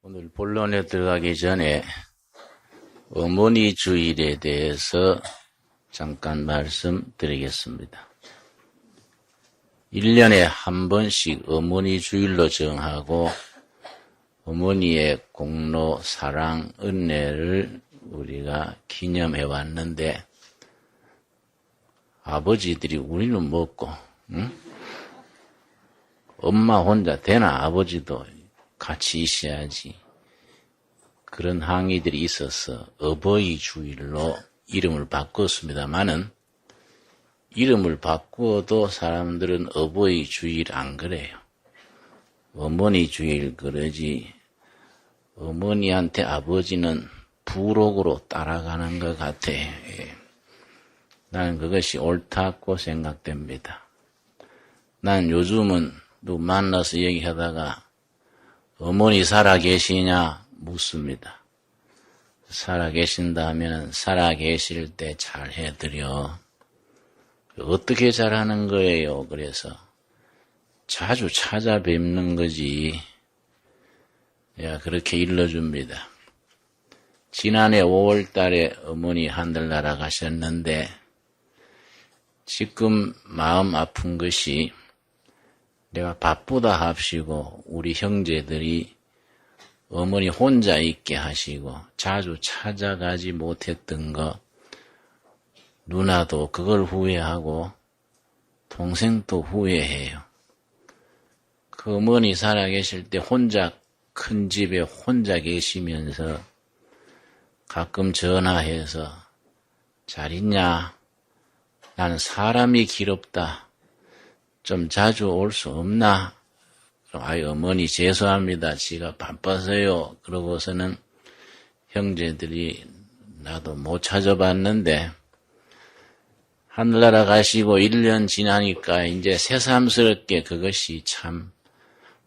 오늘 본론에 들어가기 전에 어머니 주일에 대해서 잠깐 말씀드리겠습니다. 1년에 한 번씩 어머니 주일로 정하고 어머니의 공로, 사랑, 은혜를 우리가 기념해 왔는데 아버지들이 우리는 먹고 엄마 혼자 되나? 아버지도 같이 있어야지. 그런 항의들이 있어서 어버이 주일로 이름을 바꿨습니다만은 이름을 바꾸어도 사람들은 어버이 주일 안 그래요. 어머니 주일 그러지. 어머니한테 아버지는 부록으로 따라가는 것 같아. 나는 그것이 옳다고 생각됩니다. 난 요즘은 누구 만나서 얘기하다가 어머니 살아계시냐 묻습니다. 살아계신다 하면 살아계실 때 잘 해드려. 어떻게 잘하는 거예요? 그래서 자주 찾아뵙는 거지. 내가 그렇게 일러줍니다. 지난해 5월 달에 어머니 하늘 날아가셨는데 지금 마음 아픈 것이 내가 바쁘다 합시고 우리 형제들이 어머니 혼자 있게 하시고 자주 찾아가지 못했던 거 누나도 그걸 후회하고 동생도 후회해요. 그 어머니 살아계실 때 혼자 큰 집에 혼자 계시면서 가끔 전화해서 잘 있냐? 나는 사람이 길없다. 좀 자주 올 수 없나? 아이 어머니 죄송합니다. 지가 바빠서요. 그러고서는 형제들이 나도 못 찾아봤는데 하늘나라 가시고 1년 지나니까 이제 새삼스럽게 그것이 참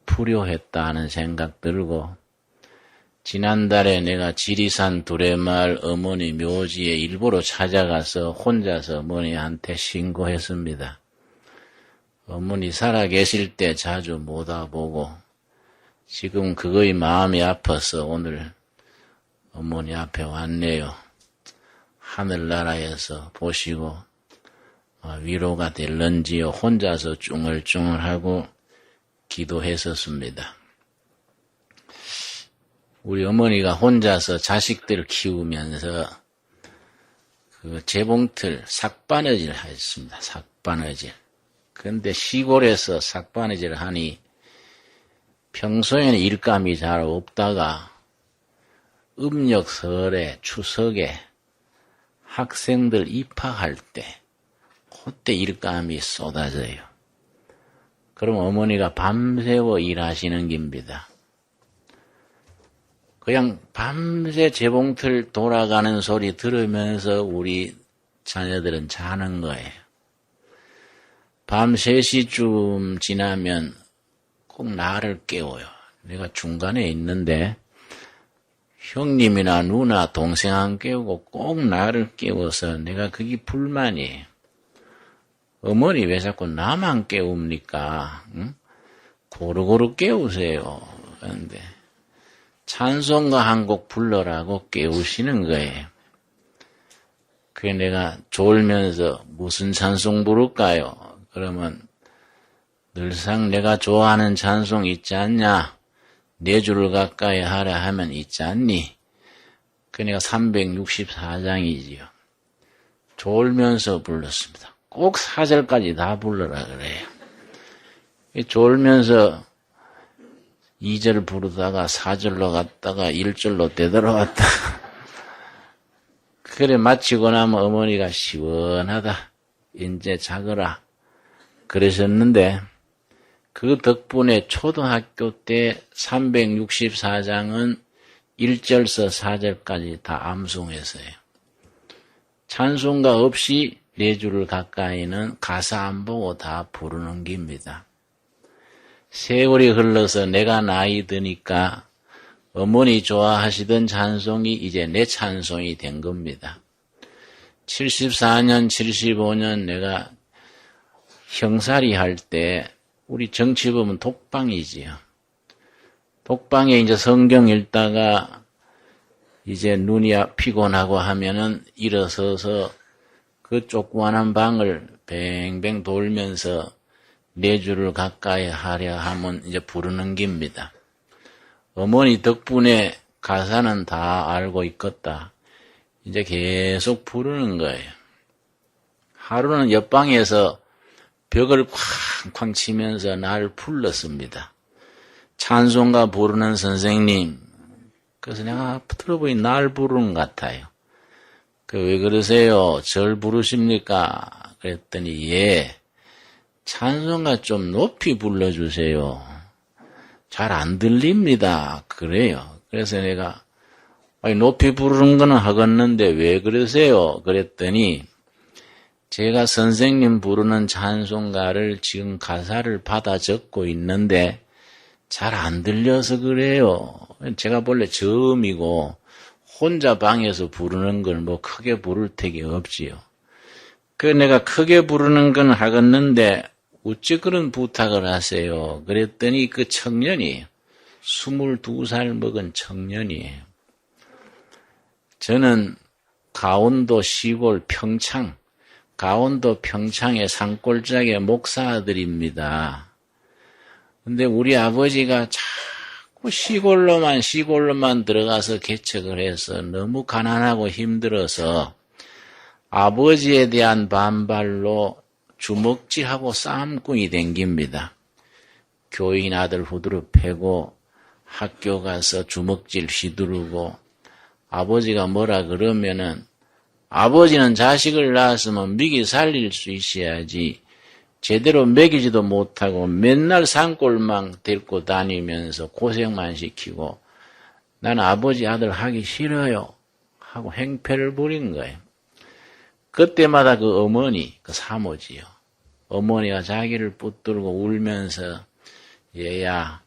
불효했다는 생각 들고 지난달에 내가 지리산 두레마을 어머니 묘지에 일부러 찾아가서 혼자서 어머니한테 신고했습니다. 어머니 살아계실 때 자주 못 와보고 지금 그거의 마음이 아파서 오늘 어머니 앞에 왔네요. 하늘나라에서 보시고 위로가 될런지요. 혼자서 쭝얼쭝얼하고 기도했었습니다. 우리 어머니가 혼자서 자식들을 키우면서 그 재봉틀 삭바느질 하셨습니다. 삭바느질. 그런데 시골에서 삭바느질을 하니 평소에는 일감이 잘 없다가 음력 설에 추석에 학생들 입학할 때 그때 일감이 쏟아져요. 그럼 어머니가 밤새워 일하시는 겁니다. 그냥 밤새 재봉틀 돌아가는 소리 들으면서 우리 자녀들은 자는 거예요. 밤 3시쯤 지나면 꼭 나를 깨워요. 내가 중간에 있는데 형님이나 누나, 동생 안 깨우고 꼭 나를 깨워서 내가 그게 불만이에요. 어머니 왜 자꾸 나만 깨웁니까? 응? 고루고루 깨우세요. 그런데 찬송가 한 곡 불러라고 깨우시는 거예요. 그게 내가 졸면서 무슨 찬송 부를까요? 그러면 늘상 내가 좋아하는 찬송 있지 않냐? 4줄 가까이 하라 하면 있지 않니? 그 내가 364장이지요. 졸면서 불렀습니다. 꼭 4절까지 다 불러라 그래요. 졸면서 2절 부르다가 4절로 갔다가 1절로 되돌아왔다. 그래 마치고 나면 어머니가 시원하다. 이제 자거라. 그러셨는데 그 덕분에 초등학교 때 364장은 1절서 4절까지 다 암송했어요. 찬송가 없이 4줄 가까이는 가사 안 보고 다 부르는 겁니다. 세월이 흘러서 내가 나이 드니까 어머니 좋아하시던 찬송이 이제 내 찬송이 된 겁니다. 74년, 75년 내가 형살이 할 때 우리 정치범은 독방이지요. 독방에 이제 성경 읽다가 이제 눈이 피곤하고 하면은 일어서서 그 조그만한 방을 뱅뱅 돌면서 4주를 가까이 하려 하면 이제 부르는 겁니다. 어머니 덕분에 가사는 다 알고 있겠다. 이제 계속 부르는 거예요. 하루는 옆방에서 벽을 쾅쾅 치면서 날 불렀습니다. 찬송가 부르는 선생님. 그래서 내가 들어보니 날 부르는 것 같아요. 왜 그러세요? 절 부르십니까? 그랬더니 예. 찬송가 좀 높이 불러주세요. 잘 안 들립니다. 그래요. 그래서 내가 높이 부르는 거는 하겠는데 왜 그러세요? 그랬더니 제가 선생님 부르는 찬송가를 지금 가사를 받아 적고 있는데 잘 안 들려서 그래요. 제가 본래 저음이고 혼자 방에서 부르는 걸 뭐 크게 부를 택이 없지요. 내가 크게 부르는 건 하겠는데 어찌 그런 부탁을 하세요? 그랬더니 그 청년이 22살 먹은 청년이에요. 저는 강원도 시골 평창, 강원도 평창의 산골짜기의 목사 아들입니다. 근데 우리 아버지가 자꾸 시골로만 들어가서 개척을 해서 너무 가난하고 힘들어서 아버지에 대한 반발로 주먹질하고 싸움꾼이 댕깁니다. 교인 아들 후드로 패고 학교 가서 주먹질 휘두르고 아버지가 뭐라 그러면은 아버지는 자식을 낳았으면 먹이 살릴 수 있어야지 제대로 먹이지도 못하고 맨날 산골만 데리고 다니면서 고생만 시키고 나는 아버지 아들 하기 싫어요 하고 행패를 부린 거예요. 그때마다 그 어머니, 그 사모지요. 어머니가 자기를 붙들고 울면서 얘야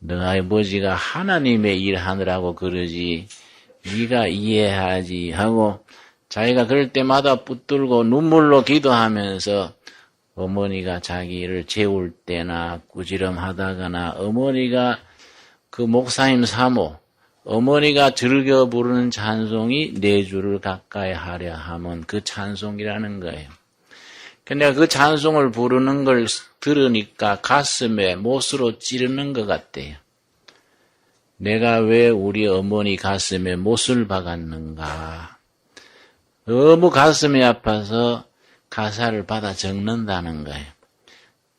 너 아버지가 하나님의 일 하느라고 그러지 네가 이해하지 하고 자기가 그럴 때마다 붙들고 눈물로 기도하면서 어머니가 자기를 재울 때나 꾸지람하다거나 어머니가 그 목사님 사모 어머니가 즐겨 부르는 찬송이 4주를 가까이 하려 하면 그 찬송이라는 거예요. 근데 그 찬송을 부르는 걸 들으니까 가슴에 못으로 찌르는 것 같대요. 내가 왜 우리 어머니 가슴에 못을 박았는가. 너무 가슴이 아파서 가사를 받아 적는다는 거예요.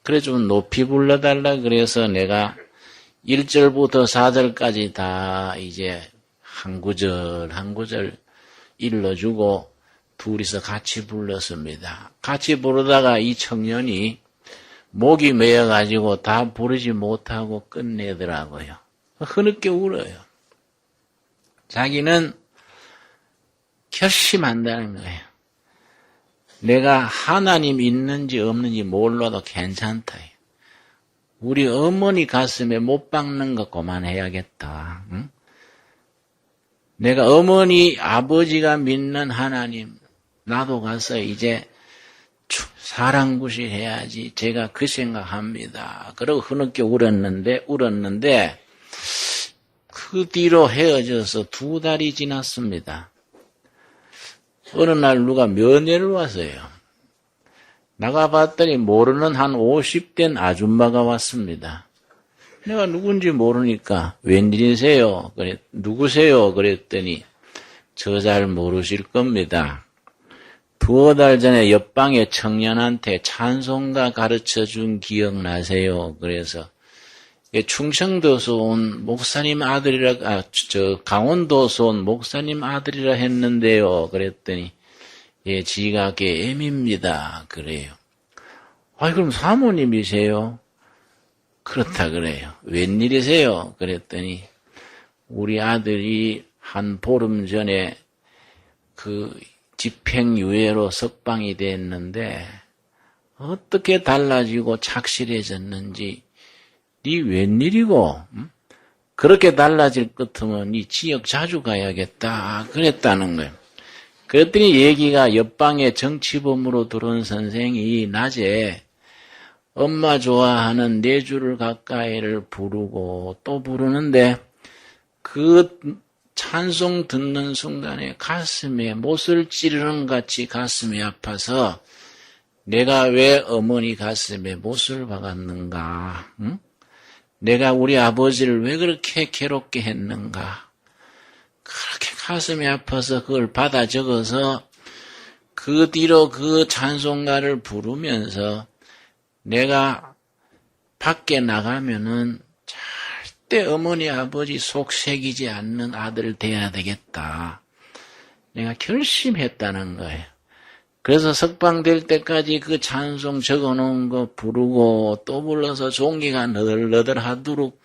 그래 좀 높이 불러달라 그래서 내가 1절부터 4절까지 다 이제 한 구절 한 구절 일러주고 둘이서 같이 불렀습니다. 같이 부르다가 이 청년이 목이 메어가지고 다 부르지 못하고 끝내더라고요. 흐느껴 울어요. 자기는 결심한다는 거예요. 내가 하나님 있는지 없는지 몰라도 괜찮다. 우리 어머니 가슴에 못 박는 거 그만해야겠다. 응? 내가 어머니 아버지가 믿는 하나님 나도 가서 이제 사랑구실 해야지. 제가 그 생각합니다. 그러고 흐느껴 울었는데 그 뒤로 헤어져서 2달이 지났습니다. 어느 날 누가 면회를 왔어요. 나가봤더니 모르는 한 50된 아줌마가 왔습니다. 내가 누군지 모르니까 웬일이세요? 누구세요? 그랬더니 저 잘 모르실 겁니다. 2달 전에 옆방의 청년한테 찬송가 가르쳐준 기억나세요? 그래서 충청도에서 온 목사님 아들이라, 강원도에서 온 목사님 아들이라 했는데요. 그랬더니, 예, 지가 M입니다. 그래요. 그럼 사모님이세요? 그렇다 그래요. 웬일이세요? 그랬더니, 우리 아들이 한 보름 전에 그 집행유예로 석방이 됐는데, 어떻게 달라지고 착실해졌는지, 네 웬일이고 그렇게 달라질 것 같으면 네 지역 자주 가야겠다 그랬다는 거예요. 그랬더니 얘기가 옆방에 정치범으로 들어온 선생이 낮에 엄마 좋아하는 네 줄을 가까이를 부르고 또 부르는데 그 찬송 듣는 순간에 가슴에 못을 찌르는 같이 가슴이 아파서 내가 왜 어머니 가슴에 못을 박았는가? 응? 내가 우리 아버지를 왜 그렇게 괴롭게 했는가? 그렇게 가슴이 아파서 그걸 받아 적어서 그 뒤로 그 찬송가를 부르면서 내가 밖에 나가면은 절대 어머니 아버지 속 새기지 않는 아들 돼야 되겠다. 내가 결심했다는 거예요. 그래서 석방될 때까지 그 찬송 적어놓은 거 부르고 또 불러서 종이가 너덜너덜하도록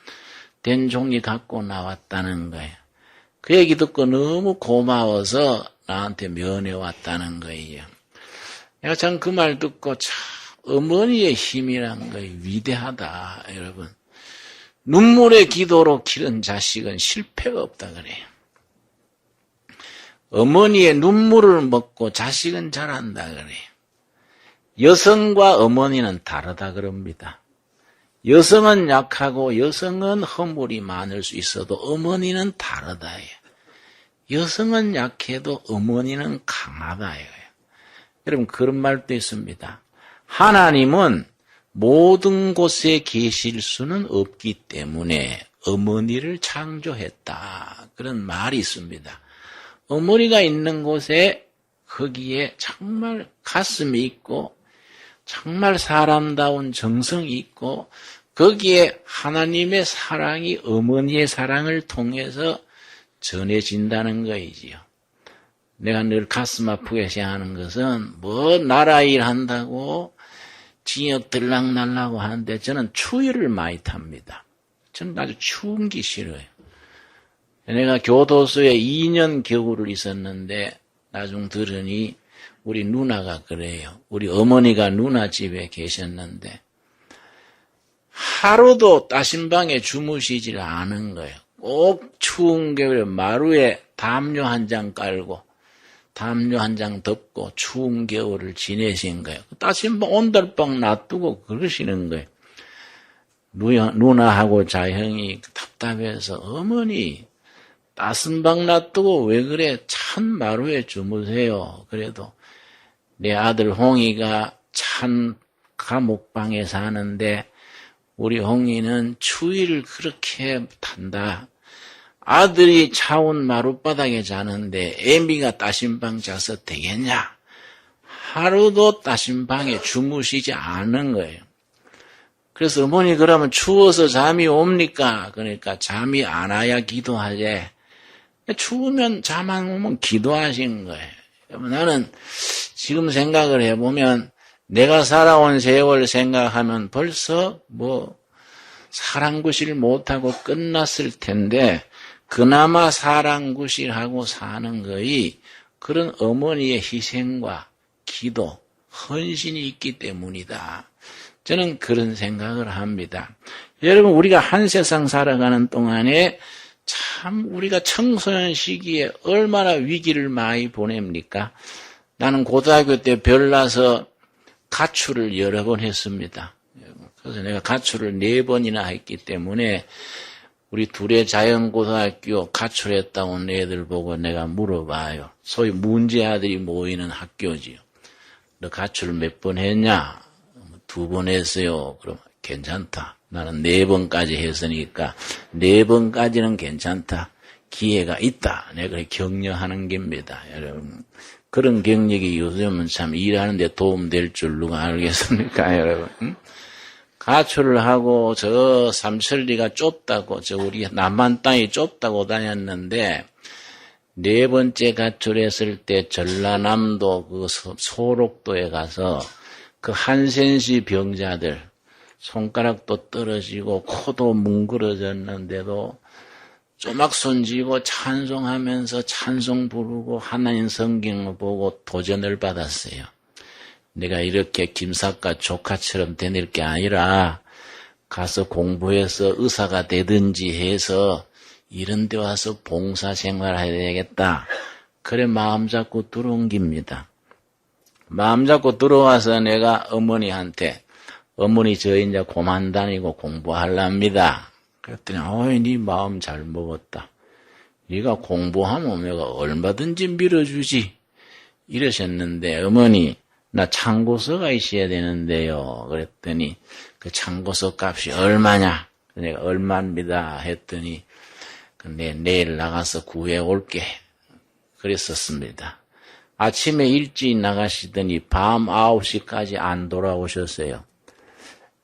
된 종이 갖고 나왔다는 거예요. 그 얘기 듣고 너무 고마워서 나한테 면회왔다는 거예요. 내가 참 그 말 듣고 참 어머니의 힘이란 거 위대하다 여러분. 눈물의 기도로 기른 자식은 실패가 없다 그래요. 어머니의 눈물을 먹고 자식은 자란다 그래요. 여성과 어머니는 다르다 그럽니다. 여성은 약하고 여성은 허물이 많을 수 있어도 어머니는 다르다 해요. 여성은 약해도 어머니는 강하다 해요. 여러분 그런 말도 있습니다. 하나님은 모든 곳에 계실 수는 없기 때문에 어머니를 창조했다. 그런 말이 있습니다. 어머니가 있는 곳에 거기에 정말 가슴이 있고 정말 사람다운 정성이 있고 거기에 하나님의 사랑이 어머니의 사랑을 통해서 전해진다는 거이지요. 내가 늘 가슴 아프게 생각하는 것은 뭐 나라 일 한다고 징역 들락날라고 하는데 저는 추위를 많이 탑니다. 저는 아주 추운 게 싫어요. 내가 교도소에 2년 겨울을 있었는데 나중 들으니 우리 누나가 그래요. 우리 어머니가 누나 집에 계셨는데 하루도 따신방에 주무시질 않은 거예요. 꼭 추운 겨울에 마루에 담요 한 장 깔고 담요 한 장 덮고 추운 겨울을 지내신 거예요. 따신방 온돌방 놔두고 그러시는 거예요. 누나하고 자형이 답답해서 어머니 따뜻한 방 놔두고 왜 그래 찬 마루에 주무세요. 그래도 내 아들 홍이가 찬 감옥방에 사는데 우리 홍이는 추위를 그렇게 탄다. 아들이 차운 마룻바닥에 자는데 애미가 따신방 자서 되겠냐? 하루도 따신방에 주무시지 않은 거예요. 그래서 어머니 그러면 추워서 잠이 옵니까? 그러니까 잠이 안 와야 기도하지. 추우면 잠 안 오면 기도하신 거예요. 나는 지금 생각을 해보면 내가 살아온 세월 생각하면 벌써 사랑구실 못하고 끝났을 텐데 그나마 사랑구실하고 사는 거이 그런 어머니의 희생과 기도, 헌신이 있기 때문이다. 저는 그런 생각을 합니다. 여러분 우리가 한 세상 살아가는 동안에 참 우리가 청소년 시기에 얼마나 위기를 많이 보냅니까? 나는 고등학교 때 별나서 가출을 여러 번 했습니다. 그래서 내가 가출을 4번이나 했기 때문에 우리 둘의 자연고등학교 가출했다 온 애들 보고 내가 물어봐요. 소위 문제아들이 모이는 학교지요. 너 가출 몇 번 했냐? 2번 했어요. 그럼 괜찮다. 나는 4번까지 했으니까 4번까지는 괜찮다. 기회가 있다. 내가 격려하는 겁니다. 여러분. 그런 경력이 요즘은 참 일하는데 도움될 줄 누가 알겠습니까, 여러분? 응? 가출을 하고 저 삼천리가 좁다고, 저 우리 남한 땅이 좁다고 다녔는데 4번째 가출했을 때 전라남도 그 소록도에 가서 그 한센시 병자들 손가락도 떨어지고 코도 뭉그러졌는데도 쪼막손 쥐고 찬송하면서 찬송 부르고 하나님 성경을 보고 도전을 받았어요. 내가 이렇게 김사과 조카처럼 되낼 게 아니라 가서 공부해서 의사가 되든지 해서 이런 데 와서 봉사생활 해야 되겠다. 그래 마음 잡고 들어온 겁니다. 마음 잡고 들어와서 내가 어머니한테 어머니 저 이제 고만 다니고 공부하랍니다. 그랬더니 어이 네 마음 잘 먹었다. 네가 공부하면 내가 얼마든지 밀어주지. 이러셨는데 어머니 나 참고서가 있어야 되는데요. 그랬더니 그 참고서 값이 얼마냐? 내가 얼마입니다 했더니 근데 내일 나가서 구해 올게. 그랬었습니다. 아침에 일찍 나가시더니 밤 9시까지 안 돌아오셨어요.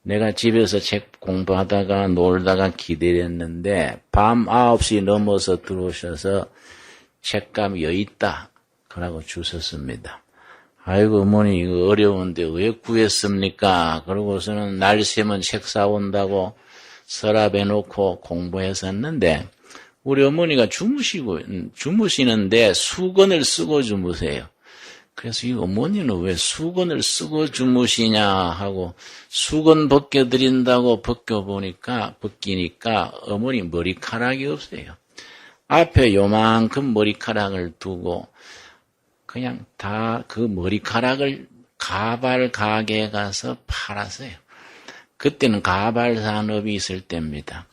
내가 집에서 책 공부하다가 놀다가 기다렸는데 밤 9시 넘어서 들어오셔서 책감 여있다. 그러고 주셨습니다. 아이고 어머니 이거 어려운데 왜 구했습니까? 그러고서는 날 새면 책 사온다고 서랍에 놓고 공부했었는데 우리 어머니가 주무시는데 수건을 쓰고 주무세요. 그래서 이 어머니는 왜 수건을 쓰고 주무시냐 하고 수건 벗겨드린다고 벗기니까 어머니 머리카락이 없어요. 앞에 요만큼 머리카락을 두고 그냥 다 그 머리카락을 가발 가게에 가서 팔았어요. 그때는 가발 산업이 있을 때입니다.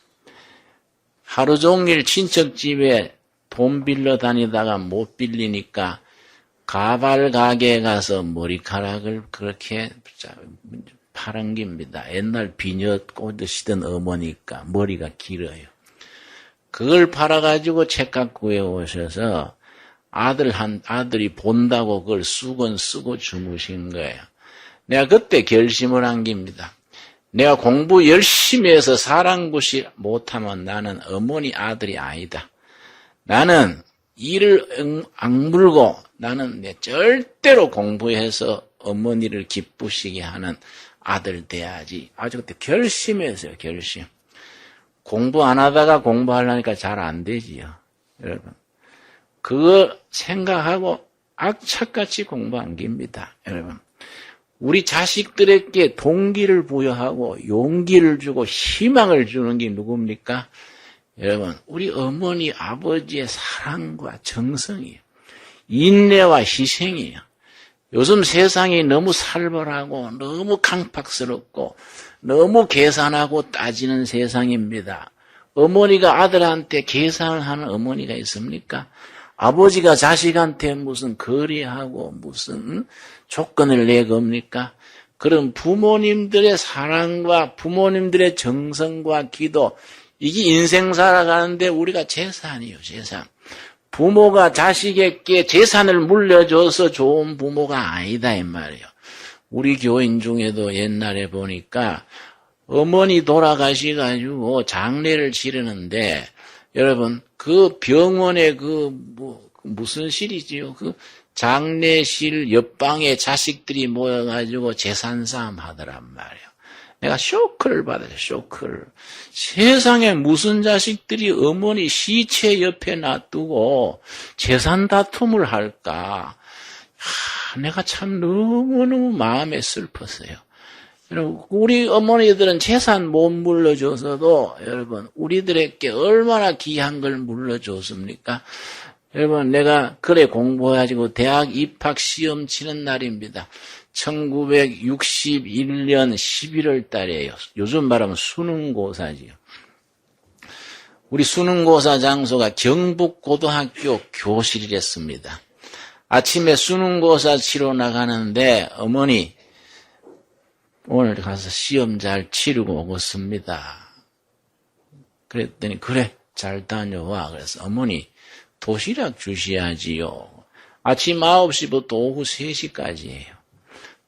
하루 종일 친척 집에 돈 빌려 다니다가 못 빌리니까 가발 가게에 가서 머리카락을 그렇게 파는 겁니다. 옛날 비녀 꽂으시던 어머니까 머리가 길어요. 그걸 팔아가지고 책값 구해 오셔서 아들이 본다고 그걸 수건 쓰고 주무신 거예요. 내가 그때 결심을 한 겁니다. 내가 공부 열심히 해서 사랑굿이 못하면 나는 어머니 아들이 아니다. 나는 이를 악물고 나는 절대로 공부해서 어머니를 기쁘시게 하는 아들 돼야지. 아주 그때 결심했어요. 결심. 공부 안 하다가 공부하려니까 잘 안 되지요. 여러분. 그거 생각하고 악착같이 공부한 겁니다. 여러분. 우리 자식들에게 동기를 부여하고 용기를 주고 희망을 주는 게 누굽니까? 여러분, 우리 어머니, 아버지의 사랑과 정성이에요. 인내와 희생이에요. 요즘 세상이 너무 살벌하고 너무 강팍스럽고 너무 계산하고 따지는 세상입니다. 어머니가 아들한테 계산을 하는 어머니가 있습니까? 아버지가 자식한테 무슨 거래하고 무슨 조건을 내겁니까? 그런 부모님들의 사랑과 부모님들의 정성과 기도, 이게 인생 살아가는데 우리가 재산이에요, 재산. 부모가 자식에게 재산을 물려줘서 좋은 부모가 아니다, 이 말이에요. 우리 교인 중에도 옛날에 보니까 어머니 돌아가셔가지고 장례를 치르는데, 여러분, 그 병원에 무슨 실이지요? 그 장례실 옆방에 자식들이 모여가지고 재산 싸움 하더란 말이에요. 내가 쇼크를 받아요, 쇼크를. 세상에 무슨 자식들이 어머니 시체 옆에 놔두고 재산 다툼을 할까? 내가 참 너무너무 마음에 슬펐어요. 여러분, 우리 어머니들은 재산 못 물려줘서도 여러분, 우리들에게 얼마나 귀한 걸 물려줬습니까? 여러분, 내가 그래 공부해가지고 대학 입학 시험 치는 날입니다. 1961년 11월 달이에요. 요즘 말하면 수능고사지요. 우리 수능고사 장소가 경북고등학교 교실이랬습니다. 아침에 수능고사 치러 나가는데 어머니 오늘 가서 시험 잘 치르고 오겠습니다. 그랬더니 그래 잘 다녀와. 그래서 어머니 도시락 주셔야지요. 아침 9시부터 오후 3시까지예요.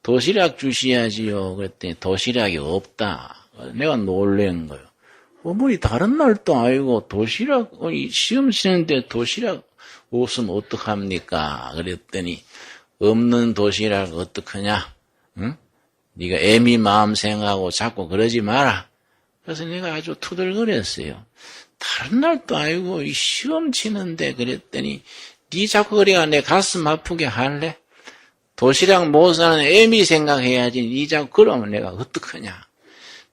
도시락 주셔야지요. 그랬더니 도시락이 없다. 내가 놀란 거예요. 어머니 다른 날도 아니고 도시락 시험 치는데 도시락 없으면 어떡합니까? 그랬더니 없는 도시락 어떡하냐? 응? 네가 애미 마음 생각하고 자꾸 그러지 마라. 그래서 내가 아주 투덜거렸어요. 다른 날도 아니고 이 시험 치는데 그랬더니 네 자꾸 그래가 내 가슴 아프게 할래? 도시락 못 사는 애미 생각해야지. 네 자꾸 그러면 내가 어떡하냐?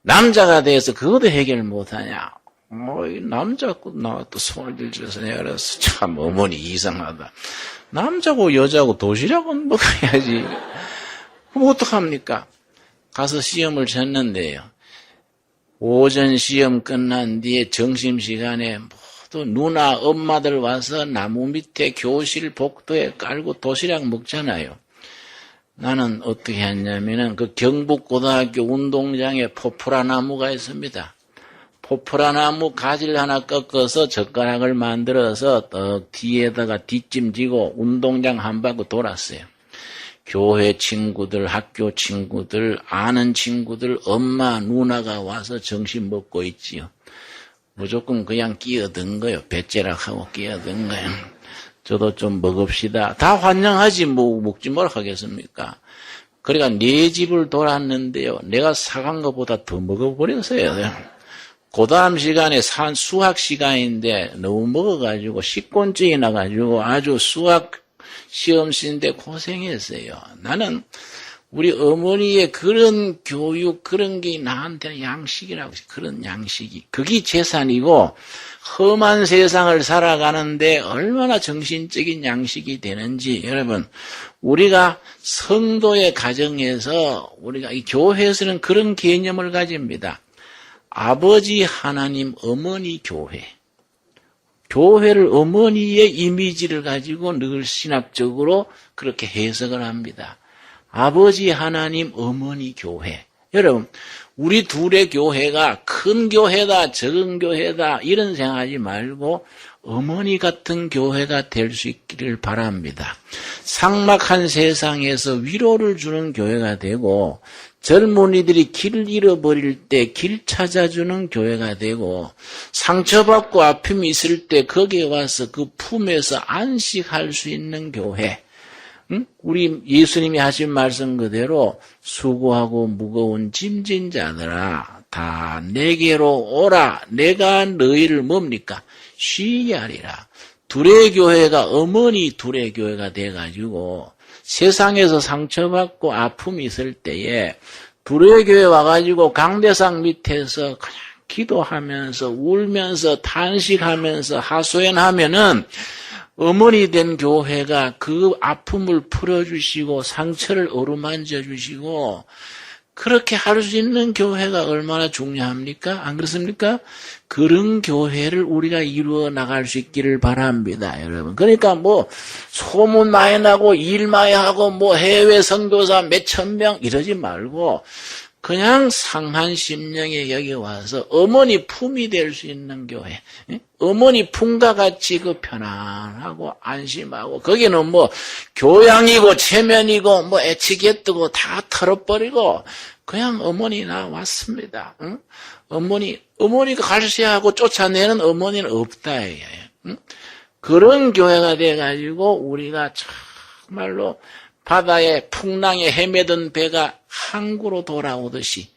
남자가 돼서 그것도 해결 못하냐? 남자고 나와 또 손을 들쳐서 내가 그래서 참 어머니 이상하다. 남자고 여자고 도시락은 먹어야지. 그럼 어떡합니까? 가서 시험을 쳤는데요. 오전 시험 끝난 뒤에 점심시간에 모두 누나 엄마들 와서 나무 밑에 교실 복도에 깔고 도시락 먹잖아요. 나는 어떻게 했냐면은 그 경북고등학교 운동장에 포프라나무가 있습니다. 포프라나무 가지를 하나 꺾어서 젓가락을 만들어서 뒤에다가 뒷짐지고 운동장 한 바퀴 돌았어요. 교회 친구들, 학교 친구들, 아는 친구들, 엄마, 누나가 와서 점심 먹고 있지요. 무조건 그냥 끼어든 거예요. 배째락하고 끼어든 거예요. 저도 좀 먹읍시다. 다 환영하지 뭐 먹지 뭘 하겠습니까? 그러니까 네 집을 돌았는데요. 내가 사간 것보다 더 먹어버렸어요. 그 다음 시간에 수학 시간인데 너무 먹어가지고 식곤증이 나가지고 아주 수학 시험시인데 고생했어요. 나는 우리 어머니의 그런 교육, 그런 게 나한테는 양식이라고 해요. 그런 양식이. 그게 재산이고 험한 세상을 살아가는데 얼마나 정신적인 양식이 되는지 여러분 우리가 성도의 가정에서 우리가 이 교회에서는 그런 개념을 가집니다. 아버지 하나님, 어머니 교회. 교회를 어머니의 이미지를 가지고 늘 신학적으로 그렇게 해석을 합니다. 아버지 하나님, 어머니 교회. 여러분, 우리 둘의 교회가 큰 교회다, 적은 교회다 이런 생각하지 말고 어머니 같은 교회가 될 수 있기를 바랍니다. 삭막한 세상에서 위로를 주는 교회가 되고 젊은이들이 길을 잃어버릴 때 길 찾아주는 교회가 되고 상처받고 아픔이 있을 때 거기에 와서 그 품에서 안식할 수 있는 교회. 우리 예수님이 하신 말씀 그대로 수고하고 무거운 짐진 자들아 다 내게로 오라. 내가 너희를 뭡니까? 쉬게 하리라. 둘의 교회가 어머니 둘의 교회가 돼가지고 세상에서 상처받고 아픔이 있을 때에 둘의 교회 와가지고 강대상 밑에서 그냥 기도하면서 울면서 탄식하면서 하소연하면은 어머니 된 교회가 그 아픔을 풀어주시고 상처를 어루만져 주시고 그렇게 할 수 있는 교회가 얼마나 중요합니까? 안 그렇습니까? 그런 교회를 우리가 이루어 나갈 수 있기를 바랍니다, 여러분. 그러니까 뭐 소문 많이 나고 일 많이 하고 뭐 해외 선교사 몇천 명 이러지 말고 그냥 상한 심령에 여기 와서 어머니 품이 될 수 있는 교회. 어머니 품과 같이 그 편안하고 안심하고 거기는 뭐 교양이고 체면이고 뭐 에티켓트고 다 털어버리고 그냥 어머니 나 왔습니다. 응? 어머니가 갈세하고 쫓아내는 어머니는 없다. 응? 그런 교회가 돼가지고 우리가 정말로 바다에 풍랑에 헤매던 배가 항구로 돌아오듯이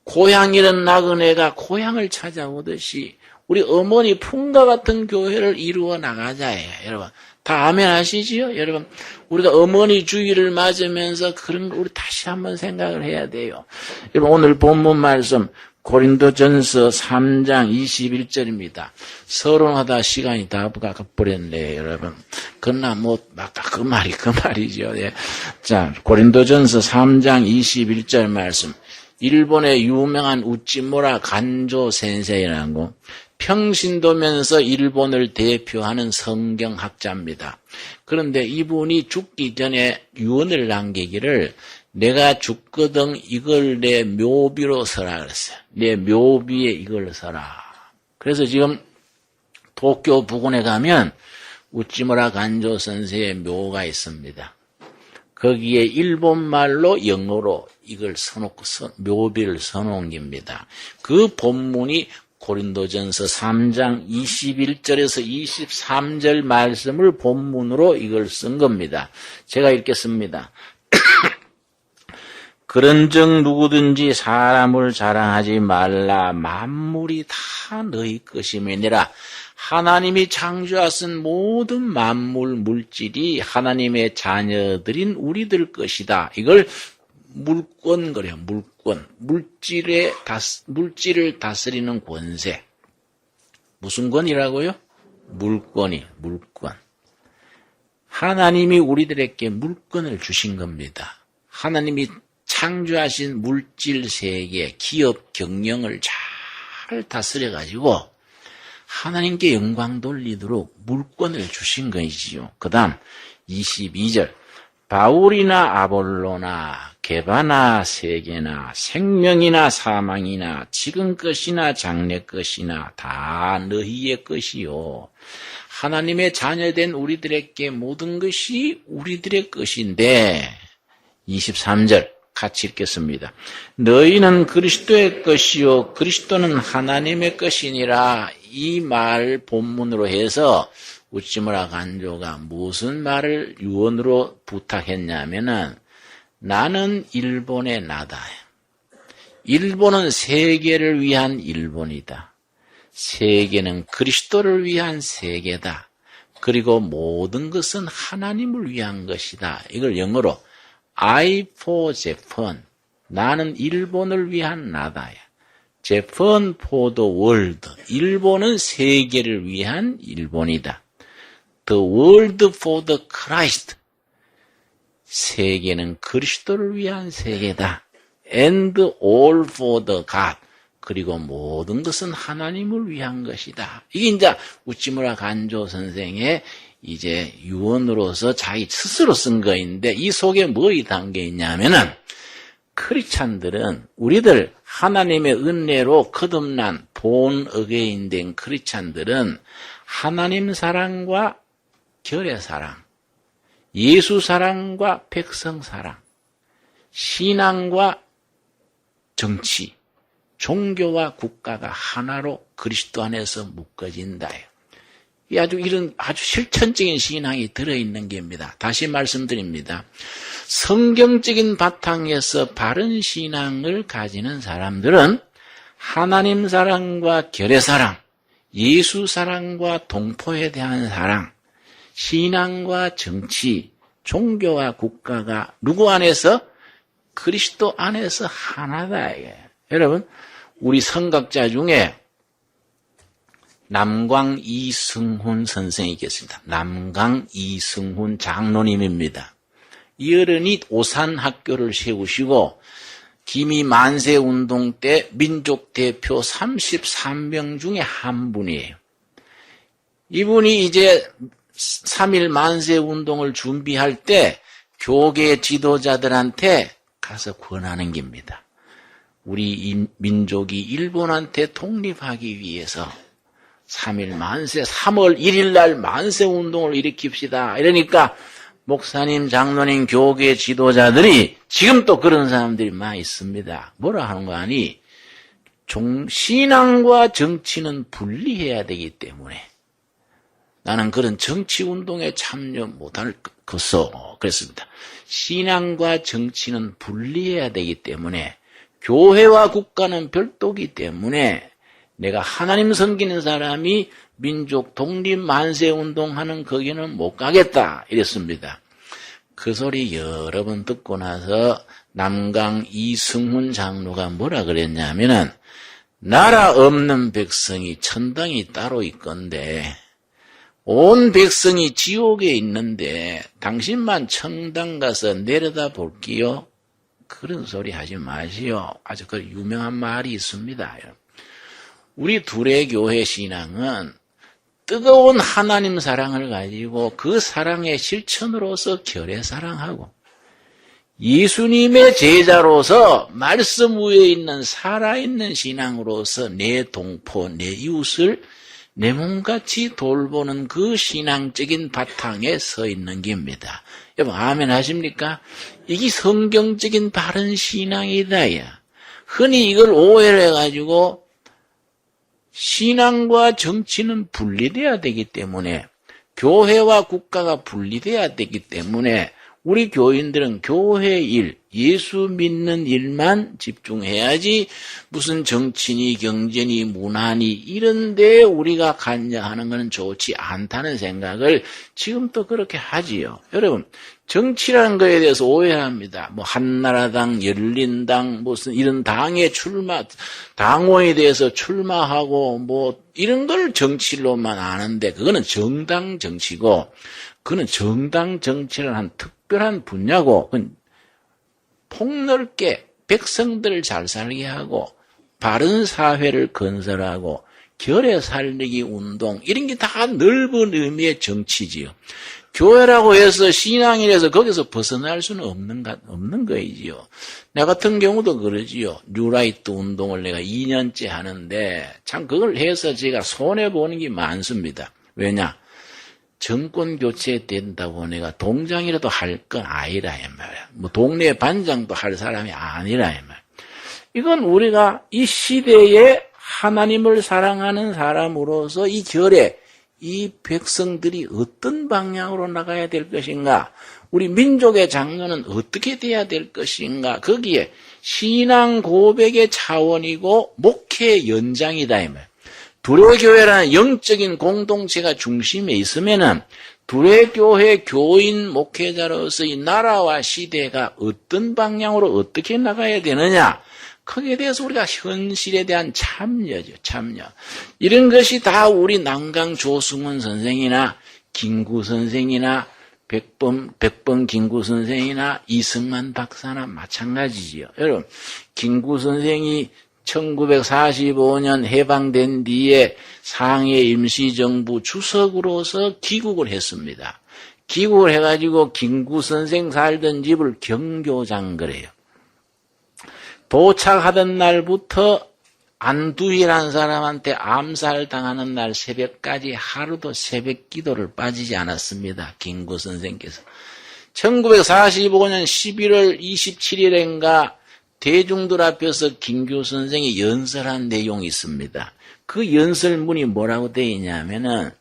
고향 잃은 나그네가 고향을 찾아오듯이 우리 어머니 품과 같은 교회를 이루어 나가자예요. 여러분 다 아멘 하시지요? 여러분 우리가 어머니 주의를 맞으면서 그런 거 우리 다시 한번 생각을 해야 돼요. 여러분 오늘 본문 말씀 고린도전서 3장 21절입니다. 서론하다 시간이 다 가버렸네, 여러분. 그러나 뭐 아까 그 말이죠. 예. 자, 고린도전서 3장 21절 말씀. 일본의 유명한 우찌무라 간조 센세이라는 거. 평신도면서 일본을 대표하는 성경학자입니다. 그런데 이분이 죽기 전에 유언을 남기기를 내가 죽거든 이걸 내 묘비로 서라 그랬어요. 내 묘비에 이걸 서라. 그래서 지금 도쿄 부근에 가면 우찌무라 간조 선생의 묘가 있습니다. 거기에 일본말로 영어로 이걸 써놓고 묘비를 써놓은 겁니다. 그 본문이 고린도전서 3장 21절에서 23절 말씀을 본문으로 이걸 쓴 겁니다. 제가 읽겠습니다. 그런즉 누구든지 사람을 자랑하지 말라. 만물이 다 너희 것임이니라. 하나님이 창조하신 모든 만물 물질이 하나님의 자녀들인 우리들 것이다. 이걸 물권 그래요. 물권. 물질을 다스리는 권세. 무슨 권이라고요? 물권. 하나님이 우리들에게 물권을 주신 겁니다. 하나님이 창조하신 물질 세계, 기업 경영을 잘 다스려 가지고 하나님께 영광 돌리도록 물권을 주신 것이지요. 그 다음 22절 바울이나 아볼로나 게바나 세계나 생명이나 사망이나 지금 것이나 장래 것이나 다 너희의 것이요. 하나님의 자녀된 우리들에게 모든 것이 우리들의 것인데 23절 같이 읽겠습니다. 너희는 그리스도의 것이요 그리스도는 하나님의 것이니라. 이 말 본문으로 해서 우찌무라 간조가 무슨 말을 유언으로 부탁했냐면은 나는 일본의 나다. 일본은 세계를 위한 일본이다. 세계는 그리스도를 위한 세계다. 그리고 모든 것은 하나님을 위한 것이다. 이걸 영어로 I for Japan. 나는 일본을 위한 나다. Japan for the world. 일본은 세계를 위한 일본이다. The world for the Christ. 세계는 그리스도를 위한 세계다. And all for the God. 그리고 모든 것은 하나님을 위한 것이다. 이게 이제 우찌무라 간조 선생의 이제 유언으로서 자기 스스로 쓴 거인데 이 속에 뭐가 담겨 있냐면은 크리스찬들은 우리들 하나님의 은혜로 거듭난 본 어게인 된 크리스찬들은 하나님 사랑과 결의 사랑, 예수 사랑과 백성 사랑, 신앙과 정치, 종교와 국가가 하나로 그리스도 안에서 묶어진다. 이 이런 아주 실천적인 신앙이 들어있는 게입니다. 다시 말씀드립니다. 성경적인 바탕에서 바른 신앙을 가지는 사람들은 하나님 사랑과 결의 사랑, 예수 사랑과 동포에 대한 사랑, 신앙과 정치, 종교와 국가가 누구 안에서? 그리스도 안에서 하나다. 여러분, 우리 성각자 중에 남광 이승훈 선생이 계십니다. 남광 이승훈 장로님입니다. 이 어른이 오산학교를 세우시고 기미 만세운동 때 민족 대표 33명 중에 한 분이에요. 이분이 이제 3.1 만세운동을 준비할 때 교계 지도자들한테 가서 권하는 겁니다. 우리 민족이 일본한테 독립하기 위해서 3.1 만세, 3월 1일 날 만세운동을 일으킵시다. 이러니까 목사님, 장로님, 교계 지도자들이 지금 또 그런 사람들이 많이 있습니다. 뭐라 하는 거 아니? 신앙과 정치는 분리해야 되기 때문에 나는 그런 정치운동에 참여 못할 것어. 그랬습니다. 신앙과 정치는 분리해야 되기 때문에 교회와 국가는 별도이기 때문에 내가 하나님 섬기는 사람이 민족 독립 만세운동하는 거기는 못 가겠다 이랬습니다. 그 소리 여러 번 듣고 나서 남강 이승훈 장로가 뭐라 그랬냐면은 나라 없는 백성이 천당이 따로 있건데 온 백성이 지옥에 있는데 당신만 천당 가서 내려다 볼게요. 그런 소리 하지 마시오. 아주 그 유명한 말이 있습니다. 우리 둘의 교회 신앙은 뜨거운 하나님 사랑을 가지고 그 사랑의 실천으로서 결의 사랑하고 예수님의 제자로서 말씀 위에 있는 살아있는 신앙으로서 내 동포, 내 이웃을 내 몸같이 돌보는 그 신앙적인 바탕에 서 있는 겁니다. 여러분 아멘 하십니까? 이게 성경적인 바른 신앙이다. 야. 흔히 이걸 오해를 해가지고 신앙과 정치는 분리돼야 되기 때문에 교회와 국가가 분리돼야 되기 때문에 우리 교인들은 교회 일, 예수 믿는 일만 집중해야지 무슨 정치니 경제니 문화니 이런 데 우리가 관여하는 것은 좋지 않다는 생각을 지금도 그렇게 하지요. 여러분 정치라는 거에 대해서 오해합니다. 뭐 한나라당, 열린당 무슨 이런 당에 당원에 대해서 출마하고 뭐 이런 걸 정치로만 아는데 그거는 정당 정치고 그거는 정당 정치를 한 특별한 분야고 폭넓게 백성들을 잘 살게 하고 바른 사회를 건설하고 결의 살리기 운동 이런 게 다 넓은 의미의 정치지요. 교회라고 해서 신앙이라서 거기서 벗어날 수는 없는 거이지요. 나 같은 경우도 그러지요. 뉴라이트 운동을 내가 2년째 하는데 참 그걸 해서 제가 손해보는 게 많습니다. 왜냐? 정권 교체된다고 내가 동장이라도 할 건 아니라 이 말이야. 뭐 동네 반장도 할 사람이 아니라 이 말이야. 이건 우리가 이 시대에 하나님을 사랑하는 사람으로서 이 결에 이 백성들이 어떤 방향으로 나가야 될 것인가? 우리 민족의 장로는 어떻게 돼야 될 것인가? 거기에 신앙 고백의 차원이고 목회의 연장이다 이 말. 두레교회라는 영적인 공동체가 중심에 있으면은 두레교회 교인 목회자로서 이 나라와 시대가 어떤 방향으로 어떻게 나가야 되느냐? 거기에 대해서 우리가 현실에 대한 참여죠, 참여. 이런 것이 다 우리 남강 조승훈 선생이나 김구 선생이나 백범 김구 선생이나 이승만 박사나 마찬가지지요. 여러분, 김구 선생이 1945년 해방된 뒤에 상해 임시정부 주석으로서 귀국을 했습니다. 귀국을 해가지고 김구 선생 살던 집을 경교장 그래요. 도착하던 날부터 안두희라는 사람한테 암살당하는 날 새벽까지 하루도 새벽 기도를 빠지지 않았습니다. 김구 선생께서. 1945년 11월 27일인가 대중들 앞에서 김구 선생이 연설한 내용이 있습니다. 그 연설문이 뭐라고 되어 있냐면은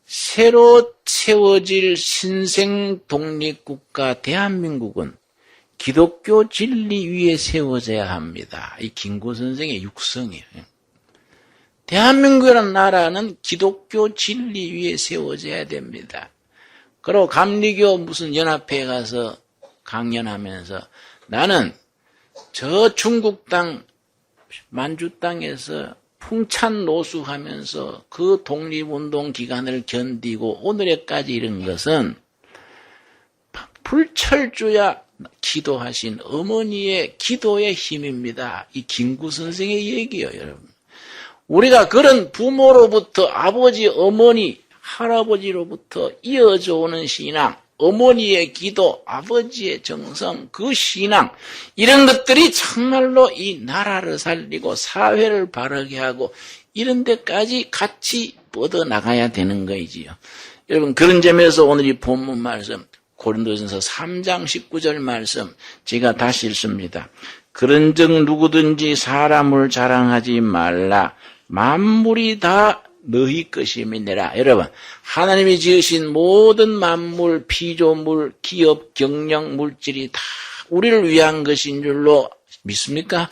새로 채워질 신생 독립국가 대한민국은 기독교 진리 위에 세워져야 합니다. 이 김구 선생의 육성이에요. 대한민국이라는 나라는 기독교 진리 위에 세워져야 됩니다. 그리고 감리교 무슨 연합회에 가서 강연하면서 나는 저 중국 땅 만주 땅에서 풍찬 노숙하면서 그 독립운동 기간을 견디고 오늘에까지 이른 것은 불철주야 기도하신 어머니의 기도의 힘입니다. 이 김구 선생의 얘기예요, 여러분. 우리가 그런 부모로부터 아버지, 어머니, 할아버지로부터 이어져 오는 신앙, 어머니의 기도, 아버지의 정성, 그 신앙 이런 것들이 정말로 이 나라를 살리고 사회를 바르게 하고 이런 데까지 같이 뻗어나가야 되는 거이지요. 여러분 그런 점에서 오늘 이 본문 말씀 고린도전서 3장 19절 말씀 제가 다시 읽습니다. 그런즉 누구든지 사람을 자랑하지 말라. 만물이 다 너희 것임이니라. 여러분 하나님이 지으신 모든 만물, 피조물, 기업, 경영, 물질이 다 우리를 위한 것인 줄로 믿습니까?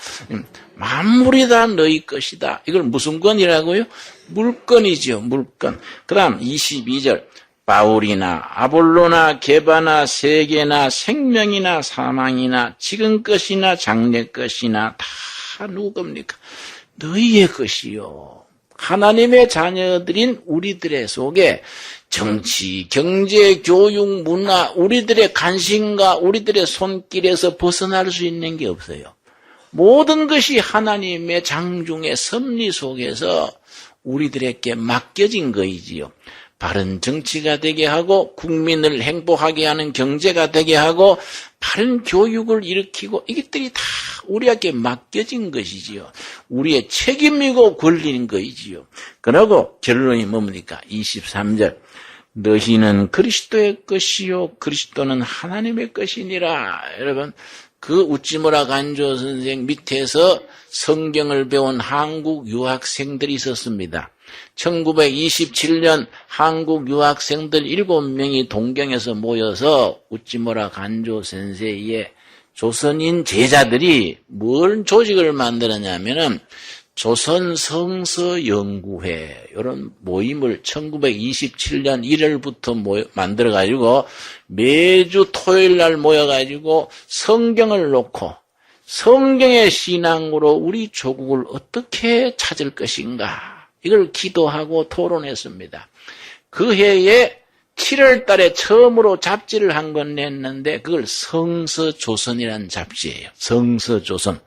만물이 다 너희 것이다. 이걸 무슨 건이라고요? 물건이지요. 물건. 그 다음 22절 바울이나 아볼로나 게바나 세계나 생명이나 사망이나 지금 것이나 장래 것이나 다 누구 겁니까? 너희의 것이요. 하나님의 자녀들인 우리들의 속에 정치, 경제, 교육, 문화, 우리들의 관심과 우리들의 손길에서 벗어날 수 있는 게 없어요. 모든 것이 하나님의 장중의 섭리 속에서 우리들에게 맡겨진 거이지요. 바른 정치가 되게 하고 국민을 행복하게 하는 경제가 되게 하고 바른 교육을 일으키고 이것들이 다 우리에게 맡겨진 것이지요. 우리의 책임이고 권리인 것이지요. 그러고 결론이 뭡니까? 23절 너희는 그리스도의 것이요 그리스도는 하나님의 것이니라. 여러분 그 우찌무라 간조 선생 밑에서 성경을 배운 한국 유학생들이 있었습니다. 1927년 한국 유학생들 7명이 동경에서 모여서 우찌무라 간조 센세이의 조선인 제자들이 뭘 조직을 만들었냐면은 조선 성서 연구회 이런 모임을 1927년 1월부터 만들어가지고 매주 토요일 날 모여가지고 성경을 놓고 성경의 신앙으로 우리 조국을 어떻게 찾을 것인가 이걸 기도하고 토론했습니다. 그 해에 7월 달에 처음으로 잡지를 한 권 냈는데 그걸 성서조선이라는 잡지예요. 성서조선.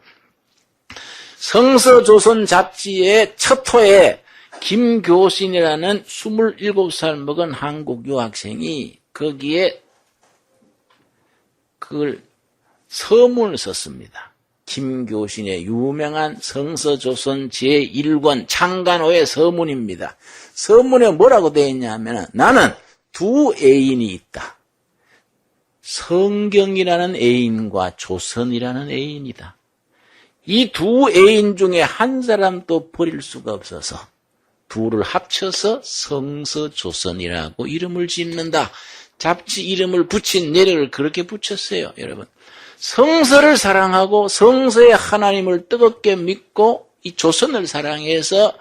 성서조선 잡지의 첫 호에 김교신이라는 27살 먹은 한국 유학생이 거기에 그걸 서문을 썼습니다. 김교신의 유명한 성서조선 제1권 창간호의 서문입니다. 서문에 뭐라고 되어 있냐면 나는 두 애인이 있다. 성경이라는 애인과 조선이라는 애인이다. 이 두 애인 중에 한 사람도 버릴 수가 없어서 둘을 합쳐서 성서조선이라고 이름을 짓는다. 잡지 이름을 붙인 내력을 그렇게 붙였어요. 여러분, 성서를 사랑하고 성서의 하나님을 뜨겁게 믿고 이 조선을 사랑해서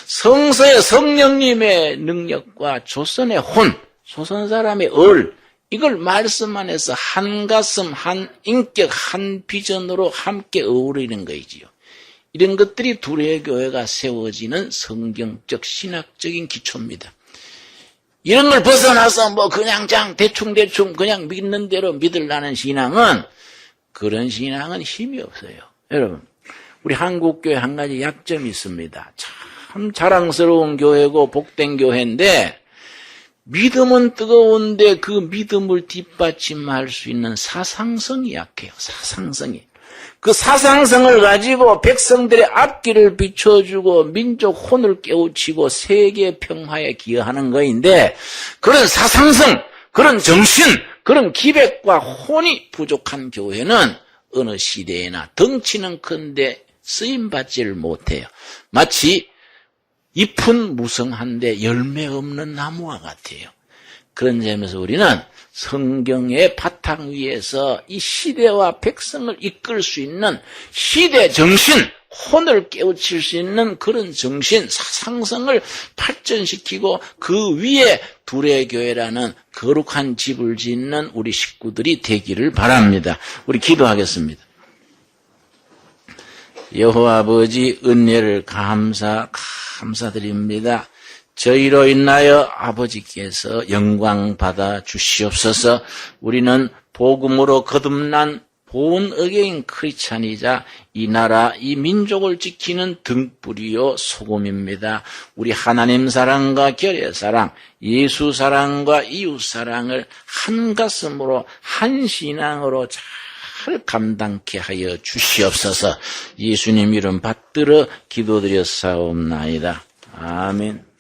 성서의 성령님의 능력과 조선의 혼, 조선 사람의 이걸 말씀 안에서 한 가슴, 한 인격, 한 비전으로 함께 어우러지는 거이지요. 이런 것들이 둘의 교회가 세워지는 성경적 신학적인 기초입니다. 이런 걸 벗어나서 뭐 그냥 대충 그냥 믿는 대로 믿으려는 신앙은 그런 신앙은 힘이 없어요. 여러분, 우리 한국교회 한 가지 약점이 있습니다. 참 자랑스러운 교회고 복된 교회인데 믿음은 뜨거운데 그 믿음을 뒷받침할 수 있는 사상성이 약해요. 사상성이. 그 사상성을 가지고 백성들의 앞길을 비춰주고 민족 혼을 깨우치고 세계 평화에 기여하는 거인데 그런 사상성, 그런 정신, 그런 기백과 혼이 부족한 교회는 어느 시대에나 덩치는 큰데 쓰임받지를 못해요. 마치 잎은 무성한데 열매 없는 나무와 같아요. 그런 점에서 우리는 성경의 바탕 위에서 이 시대와 백성을 이끌 수 있는 시대 정신, 혼을 깨우칠 수 있는 그런 정신, 사상성을 발전시키고 그 위에 둘의 교회라는 거룩한 집을 짓는 우리 식구들이 되기를 바랍니다. 우리 기도하겠습니다. 여호와 아버지 은혜를 감사드립니다. 저희로 인하여 아버지께서 영광 받아 주시옵소서. 우리는 복음으로 거듭난 본 어게인 크리스찬이자 이 나라 이 민족을 지키는 등불이요 소금입니다. 우리 하나님 사랑과 결의 사랑, 예수 사랑과 이웃 사랑을 한 가슴으로 한 신앙으로 잘 감당케 하여 주시옵소서. 예수님 이름 받들어 기도드렸사옵나이다. 아멘.